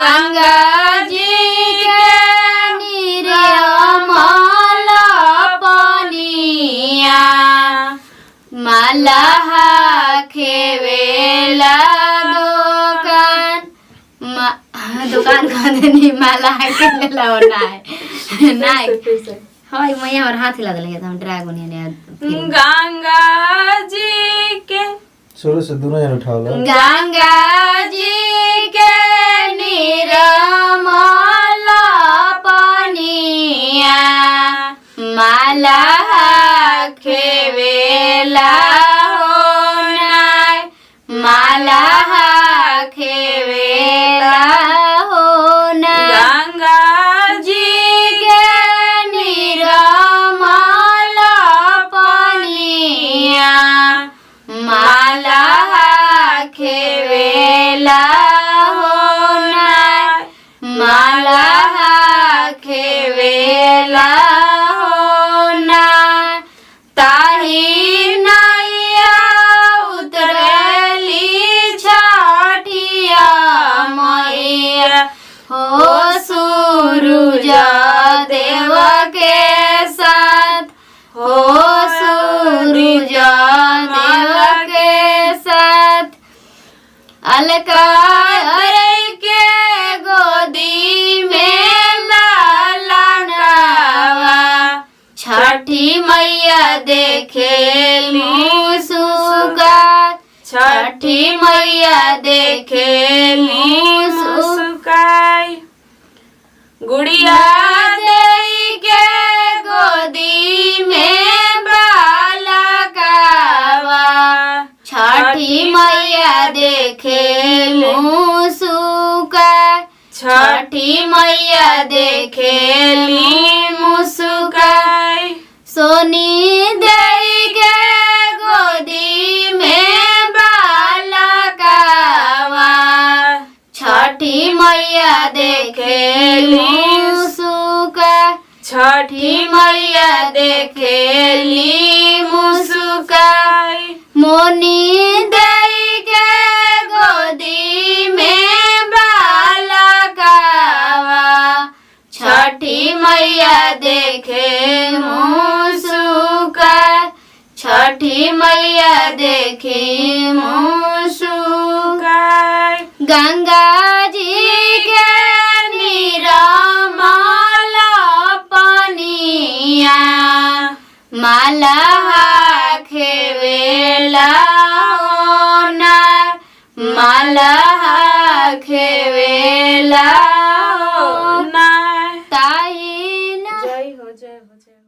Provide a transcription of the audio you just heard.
गंगा जी के निर्मल पनिया मलहा खेवेला दुकान खंदनी माला के लेला है हाय मैया और हाथ हिला देले हम ड्रैगन ने गंगा जी के शुरू से दोनों जन उठाओ गंगा जी के निर्मल पनिया माला खेवेला माला खेवेला हो ना गंगा जी के निर्मल पनिया माला खेवेला हो ना माला खेवेला हो ना ताही नैया उतरली छठिया मैया हो सूरज देव के साथ हो सूरज देव के साथ अलका अरे के गोदी में लालनावा छठी मैया देखे मुसुका छठी मैया देखे मुसुकाई गुड़िया देई के गोदी में बालकावा छठी मैया देखे मुसुका छठी मैया देखे मुसुकाई सोनी देई के गोदी में बालकावा छठी मैया देखे मुसुका छठी मैया देखे मुसुकाई मोनी देई के गोदी में बालकावा छठी मैया देखे मुसुका छठी मैया देखे मुसुकाई गंगा जी के निर्मल पनिया माला खेवेला ना माला खेवेला ना ताई ना जय हो जय हो जय हो।